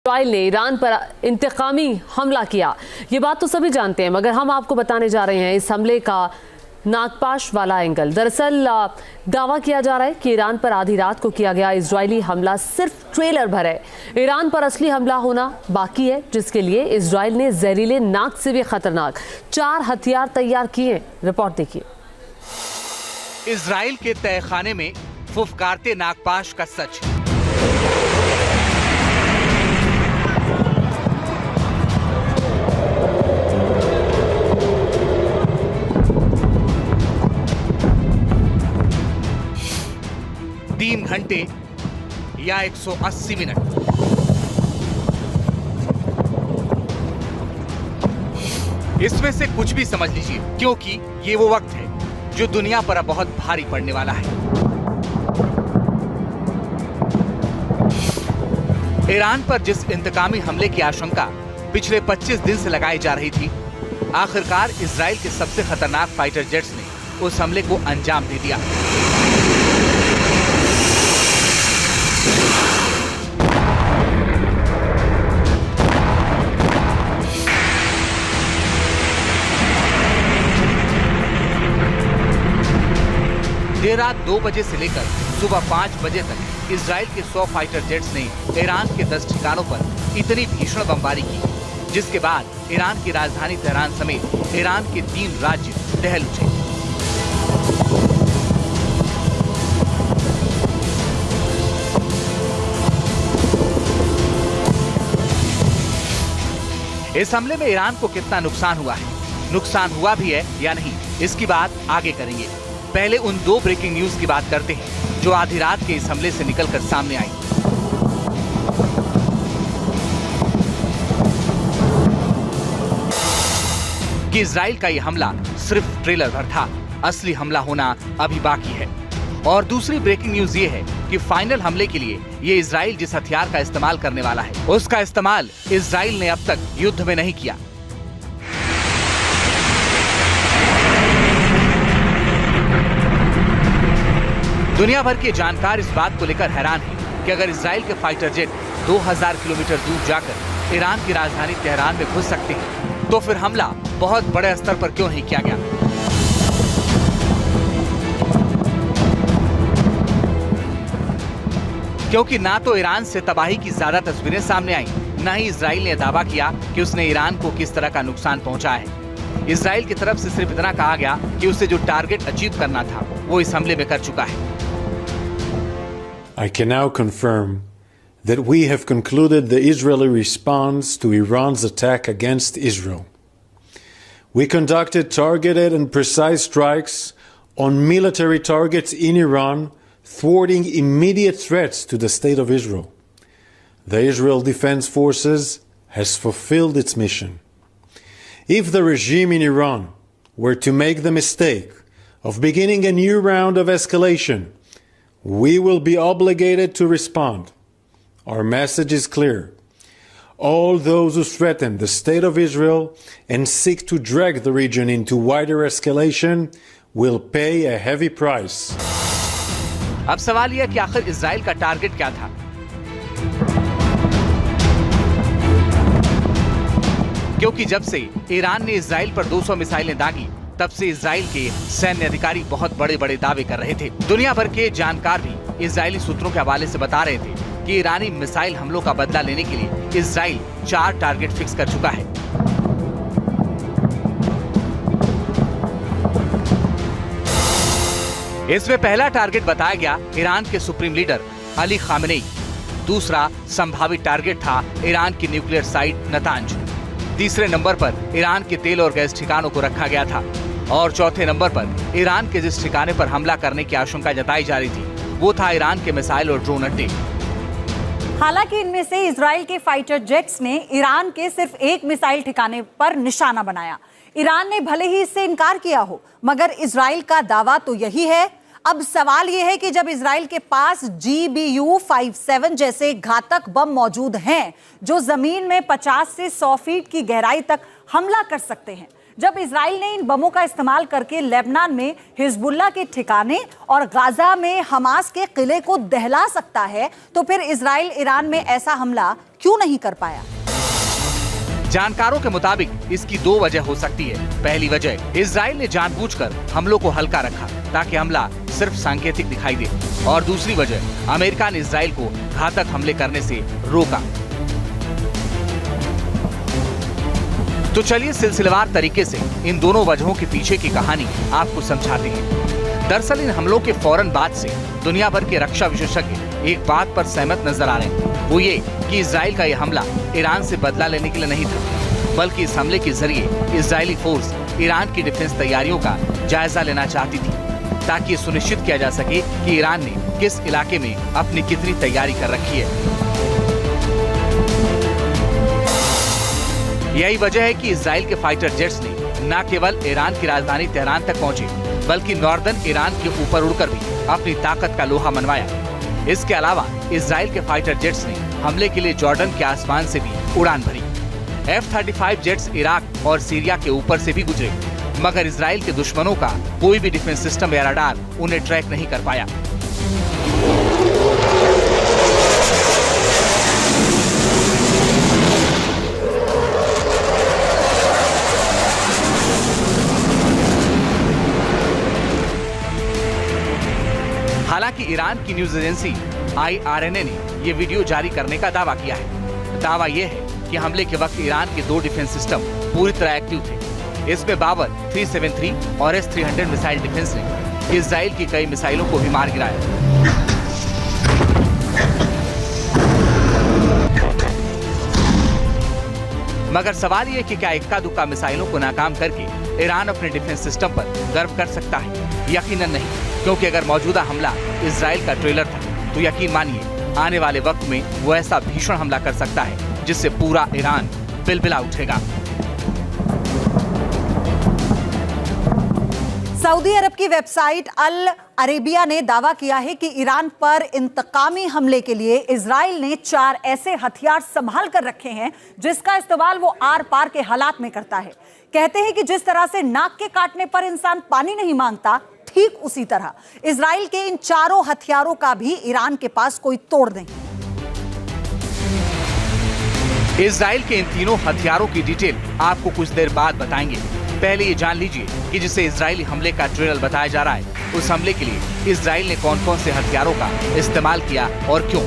Israel ने Iran पर इंतकामी हमला किया। ये बात तो सभी जानते हैं, मगर हम आपको बताने जा रहे हैं इस हमले का नागपाश वाला एंगल। दरअसल दावा किया जा रहा है कि ईरान पर आधी रात को किया गया इजरायली हमला सिर्फ ट्रेलर भर है। ईरान पर असली हमला होना बाकी है, जिसके लिए इजराइल ने जहरीले नाक से भी खतरनाक 4 हथियार तैयार किए। रिपोर्ट देखिए। इजराइल के तहखाने में फुफकारते नागपाश का सच। तीन घंटे या 180 मिनट। इसमें से कुछ भी समझ लीजिए, क्योंकि ये वो वक्त है जो दुनिया पर अब बहुत भारी पड़ने वाला है। ईरान पर जिस इंतकामी हमले की आशंका पिछले 25 दिन से लगाई जा रही थी, आखिरकार इजराइल के सबसे खतरनाक फाइटर जेट्स ने उस हमले को अंजाम दे दिया। देर रात 2 बजे से लेकर सुबह 5 बजे तक इजराइल के 100 फाइटर जेट्स ने ईरान के 10 ठिकानों पर इतनी भीषण बमबारी की, जिसके बाद ईरान की राजधानी तेहरान समेत ईरान के 3 राज्य दहल उठे। इस हमले में ईरान को कितना नुकसान हुआ है, नुकसान हुआ भी है या नहीं, इसकी बात आगे करेंगे। पहले उन 2 ब्रेकिंग न्यूज की बात करते हैं जो आधी रात के इस हमले से निकलकर सामने आई। कि इजराइल का यह हमला सिर्फ ट्रेलर भर था, असली हमला होना अभी बाकी है। और दूसरी ब्रेकिंग न्यूज ये है कि फाइनल हमले के लिए ये इजराइल जिस हथियार का इस्तेमाल करने वाला है, उसका इस्तेमाल इजराइल ने अब तक युद्ध में नहीं किया। दुनिया भर के जानकार इस बात को लेकर हैरान हैं कि अगर इजराइल के फाइटर जेट 2000 किलोमीटर दूर जाकर ईरान की राजधानी तेहरान में घुस सकते हैं, तो फिर हमला बहुत बड़े स्तर पर क्यों नहीं किया गया। क्योंकि ना तो ईरान से तबाही की ज्यादा तस्वीरें सामने आई, न ही इजराइल ने दावा किया कि उसने ईरान को किस तरह का नुकसान पहुंचा है। इजराइल की तरफ से सिर्फ इतना कहा गया कि उसे जो टारगेट अचीव करना था वो इस हमले में कर चुका है। I can now confirm that we have concluded the Israeli response to Iran's attack against Israel. We conducted targeted and precise strikes on military targets in Iran, thwarting immediate threats to the state of Israel. The Israel Defense Forces has fulfilled its mission. If the regime in Iran were to make the mistake of beginning a new round of escalation, we will be obligated to respond. Our message is clear. All those who threaten the state of Israel and seek to drag the region into wider escalation will pay a heavy price. अब सवाल यह कि आखिर Israel का target क्या था। क्योंकि जब से ईरान ने इजराइल पर 200 मिसाइलें दागी, तब से इजराइल के सैन्य अधिकारी बहुत बड़े बड़े दावे कर रहे थे। दुनिया भर के जानकार भी इजरायली सूत्रों के हवाले से बता रहे थे कि ईरानी मिसाइल हमलों का बदला लेने के लिए इजराइल 4 टारगेट फिक्स कर चुका है। इसमें पहला टारगेट बताया गया ईरान के सुप्रीम लीडर अली खामेनेई। दूसरा संभावित टारगेट था ईरान की न्यूक्लियर साइट नतांज। तीसरे नंबर पर ईरान के तेल और गैस ठिकानों को रखा गया था। और चौथे नंबर पर ईरान के जिस ठिकाने पर हमला करने की आशंका जताई जा रही थी, वो था ईरान के मिसाइल और ड्रोन अड्डे। हालांकि इनमें से इजराइल के फाइटर जेट्स ने ईरान के सिर्फ एक मिसाइल ठिकाने पर निशाना बनाया। ईरान ने भले ही इससे इनकार किया हो, मगर इजराइल का दावा तो यही है। अब सवाल यह है कि जब इजराइल के पास GBU-57 जैसे घातक बम मौजूद हैं, जो जमीन में 50 से 100 फीट की गहराई तक हमला कर सकते हैं, जब इजराइल ने इन बमों का इस्तेमाल करके लेबनान में हिजबुल्लाह के ठिकाने और गाजा में हमास के किले को दहला सकता है, तो फिर इजराइल ईरान में ऐसा हमला क्यों नहीं कर पाया? जानकारों के मुताबिक इसकी दो वजह हो सकती है। पहली वजह, इजराइल ने जानबूझकर हमलों को हल्का रखा ताकि हमला सिर्फ सांकेतिक दिखाई दे, और दूसरी वजह, अमेरिका ने इजराइल को घातक हमले करने से रोका। तो चलिए सिलसिलेवार तरीके से इन दोनों वजहों के पीछे की कहानी आपको समझाते हैं। दरअसल इन हमलों के फौरन बाद से दुनिया भर के रक्षा विशेषज्ञ एक बात पर सहमत नजर आ रहे हैं, वो ये कि इजराइल का यह हमला ईरान से बदला लेने के लिए नहीं था, बल्कि इस हमले के जरिए इजरायली फोर्स ईरान की डिफेंस तैयारियों का जायजा लेना चाहती थी, ताकि ये सुनिश्चित किया जा सके कि ईरान ने किस इलाके में अपनी कितनी तैयारी कर रखी है। यही वजह है कि इजराइल के फाइटर जेट्स ने न केवल ईरान की राजधानी तेहरान तक पहुंचे, बल्कि नॉर्दर्न ईरान के ऊपर उड़कर भी अपनी ताकत का लोहा मनवाया। इसके अलावा इजराइल के फाइटर जेट्स ने हमले के लिए जॉर्डन के आसमान से भी उड़ान भरी। F-35 जेट्स इराक और सीरिया के ऊपर से भी गुजरे, मगर इजराइल के दुश्मनों का कोई भी डिफेंस सिस्टम या रडार उन्हें ट्रैक नहीं कर पाया। हालांकि ईरान की न्यूज एजेंसी IRNA ने ये वीडियो जारी करने का दावा किया है। दावा यह है कि हमले के वक्त ईरान के 2 डिफेंस सिस्टम पूरी तरह एक्टिव थे। इसमें बाबर 373 और S-300 मिसाइल डिफेंस ने इजराइल की कई मिसाइलों को भी मार गिराया। मगर सवाल ये कि क्या इक्का दुक्का मिसाइलों को नाकाम करके ईरान अपने डिफेंस सिस्टम पर गर्व कर सकता है? यकीनन नहीं, क्योंकि अगर मौजूदा हमला इजराइल का ट्रेलर था, तो यकीन मानिए आने वाले वक्त में वो ऐसा भीषण हमला कर सकता है जिससे पूरा ईरान बिलबिला उठेगा। सऊदी अरब की वेबसाइट अल अरेबिया ने दावा किया है कि ईरान पर इंतकामी हमले के लिए इजराइल ने 4 ऐसे हथियार संभाल कर रखे हैं जिसका इस्तेमाल वो आर पार के हालात में करता है। कहते हैं कि जिस तरह से नाक के काटने पर इंसान पानी नहीं मांगता, ठीक उसी तरह इजराइल के इन 4 हथियारों का भी ईरान के पास कोई तोड़ नहीं। इजराइल के इन तीनों हथियारों की डिटेल आपको कुछ देर बाद बताएंगे। पहले ये जान लीजिए कि जिसे इजरायली हमले का ट्रेलर बताया जा रहा है, उस हमले के लिए इजराइल ने कौन कौन से हथियारों का इस्तेमाल किया और क्यों।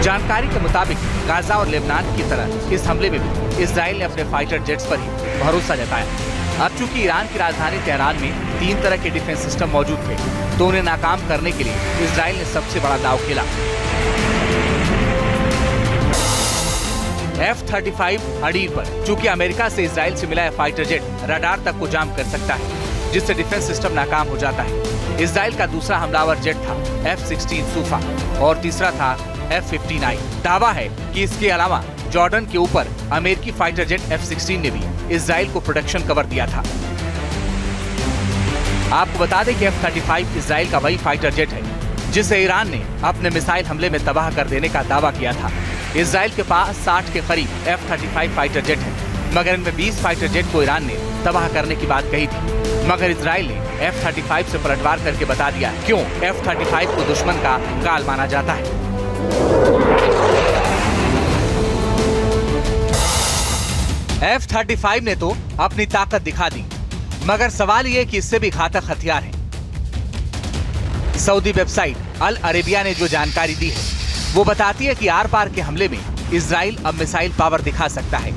जानकारी के मुताबिक गाजा और लेबनान की तरह इस हमले में भी इजराइल ने अपने फाइटर जेट्स पर ही भरोसा जताया। अब चूंकि ईरान की राजधानी तेहरान में 3 तरह के डिफेंस सिस्टम मौजूद थे, तो उन्हें नाकाम करने के लिए इजराइल ने सबसे बड़ा दाव खेला। F-35 अडीर पर चूंकि अमेरिका से इजराइल से मिला फाइटर जेट रडार तक को जाम कर सकता है, जिससे डिफेंस सिस्टम नाकाम हो जाता है। इजराइल का दूसरा हमलावर जेट था F-16 सूफा और तीसरा था F-15I। दावा है कि इसके अलावा जॉर्डन के ऊपर अमेरिकी फाइटर जेट F-16 ने भी इजराइल को प्रोटेक्शन कवर दिया था। आपको बता दें कि F-35 इजराइल का वही फाइटर जेट है जिसे ईरान ने अपने मिसाइल हमले में तबाह कर देने का दावा किया था। इजराइल के पास 60 के करीब F-35 फाइटर जेट है, मगर इनमें 20 फाइटर जेट को ईरान ने तबाह करने की बात कही थी। मगर इजराइल ने F-35 से पलटवार करके बता दिया क्यों F-35 को दुश्मन का गाल माना जाता है। F-35 ने तो अपनी ताकत दिखा दी, मगर सवाल ये कि इससे भी घातक हथियार हैं। सऊदी वेबसाइट अल अरेबिया ने जो जानकारी दी है, वो बताती है कि आर पार के हमले में इजराइल अब मिसाइल पावर दिखा सकता है,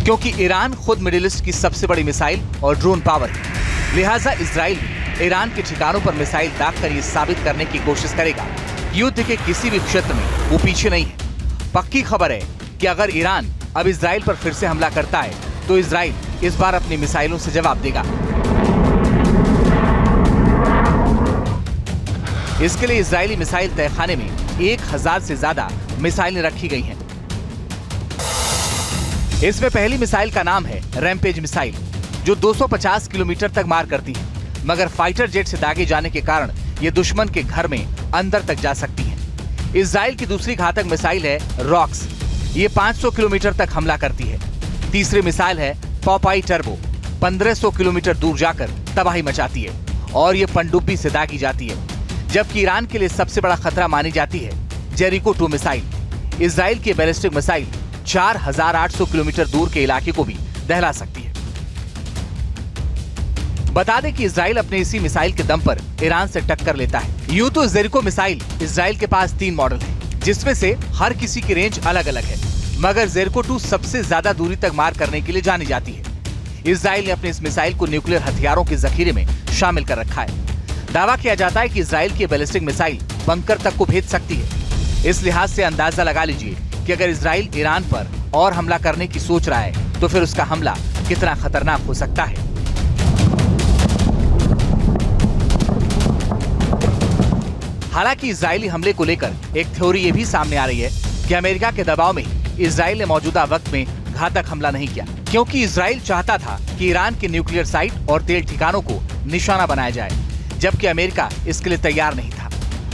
क्योंकि ईरान खुद मिडिल ईस्ट की सबसे बड़ी मिसाइल और ड्रोन पावर है। लिहाजा इजराइल ईरान के ठिकानों पर मिसाइल दागकर ये साबित करने की कोशिश करेगा युद्ध के किसी भी क्षेत्र में वो पीछे नहीं है। पक्की खबर है कि अगर ईरान अब इजराइल पर फिर से हमला करता है, तो इजराइल इस बार अपनी मिसाइलों से जवाब देगा। इसके लिए इजरायली मिसाइल तहखाने में 1000 से ज्यादा मिसाइलें रखी गई हैं। इसमें पहली मिसाइल का नाम है रैम्पेज मिसाइल, जो 250 किलोमीटर तक मार करती है, मगर फाइटर जेट से दागे जाने के कारण ये दुश्मन के घर में अंदर तक जा सकती हैं। इजराइल की दूसरी घातक मिसाइल है रॉक्स। ये 500 किलोमीटर तक हमला करती है। तीसरी मिसाइल है पॉपाई टर्बो। 1500 किलोमीटर दूर जाकर तबाही मचाती है और ये पनडुब्बी से दागी जाती है। जबकि ईरान के लिए सबसे बड़ा खतरा मानी जाती है जेरिको 2 मिसाइल। इजराइल की बैलिस्टिक मिसाइल 4800 किलोमीटर दूर के इलाके को भी दहला सकती है। बता दें कि इजराइल अपने इसी मिसाइल के दम पर ईरान से टक्कर लेता है। यूं तो जेरिको मिसाइल इजराइल के पास 3 मॉडल है, जिसमें से हर किसी की रेंज अलग अलग है, मगर जेरिको 2 सबसे ज्यादा दूरी तक मार करने के लिए जानी जाती है। इजराइल ने अपने इस मिसाइल को न्यूक्लियर हथियारों के जखीरे में शामिल कर रखा है। दावा किया जाता है कि इजराइल की बैलिस्टिक मिसाइल बंकर तक को भेज सकती है। इस लिहाज से अंदाजा लगा लीजिए कि अगर इजराइल ईरान पर और हमला करने की सोच रहा है तो फिर उसका हमला कितना खतरनाक हो सकता है। हालांकि इजरायली हमले को लेकर एक थ्योरी ये भी सामने आ रही है कि अमेरिका के दबाव में इजराइल ने मौजूदा वक्त में घातक हमला नहीं किया, क्योंकि इजराइल चाहता था कि ईरान के न्यूक्लियर साइट और तेल ठिकानों को निशाना बनाया जाए, जबकि अमेरिका इसके लिए तैयार नहीं था।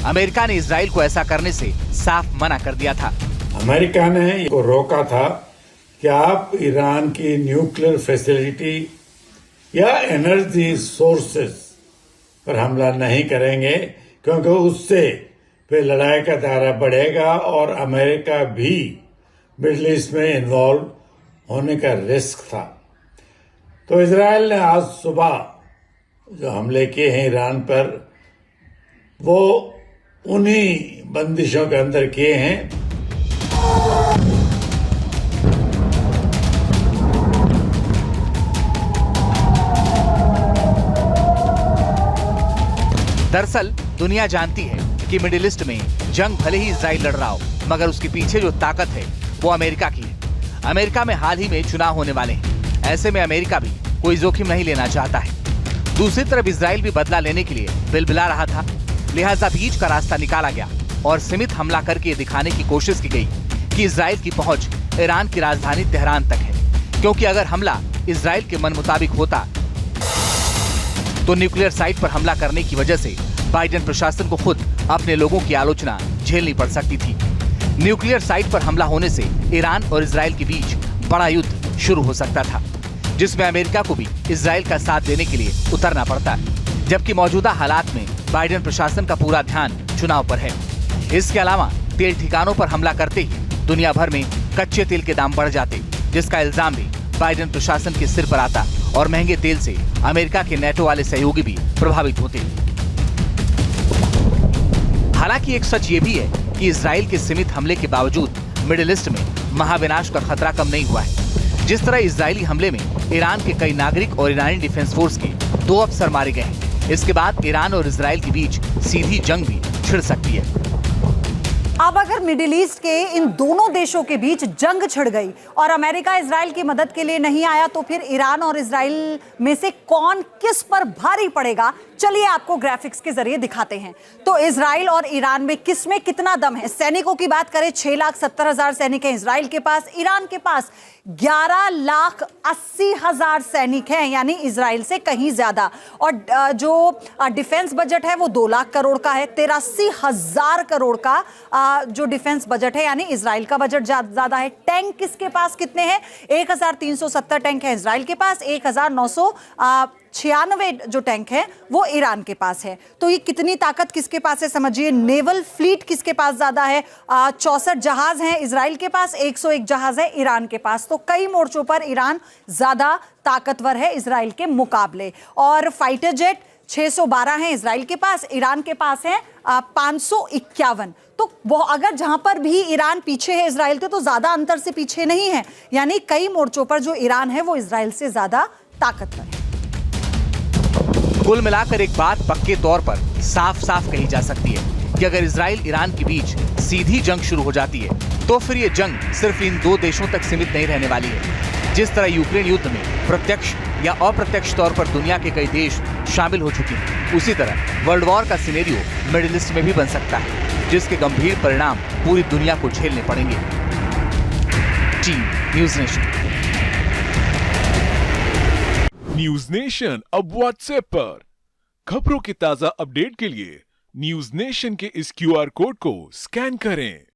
अमेरिका ने इजराइल को ऐसा करने से साफ मना कर दिया था। अमेरिका ने इसको रोका था कि आप ईरान की न्यूक्लियर फैसिलिटी या एनर्जी सोर्सेस पर हमला नहीं करेंगे, क्योंकि उससे फिर लड़ाई का दायरा बढ़ेगा और अमेरिका भी मिडिल ईस्ट में इन्वॉल्व होने का रिस्क था। तो इजराइल ने आज सुबह जो हमले किए हैं ईरान पर, वो उन्हीं बंदिशों के अंदर किए हैं। दरअसल दुनिया जानती है कि मिडिल ईस्ट में जंग भले ही इजराइल लड़ रहा हो, मगर उसके पीछे जो ताकत है वो अमेरिका की है। अमेरिका में हाल ही में चुनाव होने वाले हैं। ऐसे में अमेरिका भी कोई जोखिम नहीं लेना चाहता है। दूसरी तरफ इजराइल भी बदला लेने के लिए बिलबिला रहा था, लिहाजा बीच का रास्ता निकाला गया और सीमित हमला करके दिखाने की कोशिश की गई कि इजराइल की पहुंच ईरान की राजधानी तेहरान तक है, क्योंकि अगर हमला इजराइल के मन मुताबिक होता तो न्यूक्लियर साइट पर हमला करने की वजह से बाइडेन प्रशासन को खुद अपने लोगों की आलोचना झेलनी पड़ सकती थी। न्यूक्लियर साइट पर हमला होने से ईरान और इजराइल के बीच बड़ा युद्ध शुरू हो सकता था, जिसमें अमेरिका को भी इजराइल का साथ देने के लिए उतरना पड़ता, जबकि मौजूदा हालात में बाइडेन प्रशासन का पूरा ध्यान चुनाव पर है। इसके अलावा तेल ठिकानों पर हमला करते ही दुनिया भर में कच्चे तेल के दाम बढ़ जाते, जिसका इल्जाम भी बाइडेन प्रशासन के सिर पर आता और महंगे तेल से अमेरिका के नेटो वाले सहयोगी भी प्रभावित होते। हालांकि एक सच ये भी है कि इजराइल के सीमित हमले के बावजूद मिडिल ईस्ट में महाविनाश का खतरा कम नहीं हुआ है। जिस तरह इजरायली हमले में ईरान के कई नागरिक और ईरानी डिफेंस फोर्स के 2 अफसर मारे गए हैं, इसके बाद ईरान और इजराइल के बीच सीधी जंग भी छिड़ सकती है। अब अगर मिडिल ईस्ट के इन दोनों देशों के बीच जंग छिड़ गई और अमेरिका इजराइल की मदद के लिए नहीं आया, तो फिर ईरान और इजराइल में से कौन किस पर भारी पड़ेगा, चलिए आपको ग्राफिक्स के जरिए दिखाते हैं। तो इजराइल और ईरान में किस में कितना दम है। सैनिकों की बात करें, 6,70,000 सैनिक हैं इजराइल के पास, ईरान के पास 11,80,000 सैनिक हैं, यानी इजराइल से कहीं ज्यादा। और जो डिफेंस बजट है वो 2 लाख करोड़ का है। 83,000 करोड़ का जो डिफेंस बजट है, यानी इजराइल का बजट ज्यादा है। टैंक किसके पास कितने हैं? 1,370 टैंक है इजराइल के पास, 1,996 जो टैंक है वो ईरान के पास है। तो ये कितनी ताकत किसके पास है समझिए। नेवल फ्लीट किसके पास ज्यादा है? 64 जहाज हैं इजराइल के पास, 101 जहाज है ईरान के पास। तो कई मोर्चों पर ईरान ज्यादा ताकतवर है इजराइल के मुकाबले। और फाइटर जेट 612 हैं इजराइल के पास, ईरान के पास है 551। तो वो अगर जहां पर भी ईरान पीछे है इजराइल के, तो ज्यादा अंतर से पीछे नहीं है, यानी कई मोर्चों पर जो ईरान है वो इजराइल से ज्यादा ताकतवर है। कुल मिलाकर एक बात पक्के तौर पर साफ साफ कही जा सकती है कि अगर इजराइल ईरान के बीच सीधी जंग शुरू हो जाती है, तो फिर ये जंग सिर्फ इन 2 देशों तक सीमित नहीं रहने वाली है। जिस तरह यूक्रेन युद्ध में प्रत्यक्ष या अप्रत्यक्ष तौर पर दुनिया के कई देश शामिल हो चुके हैं, उसी तरह वर्ल्ड वॉर का सिनेरियो मिडिल ईस्ट में भी बन सकता है, जिसके गंभीर परिणाम पूरी दुनिया को झेलने पड़ेंगे। Team news nation. News nation अब व्हाट्सएप पर खबरों की ताजा अपडेट के लिए न्यूज नेशन के इस QR कोड को स्कैन करें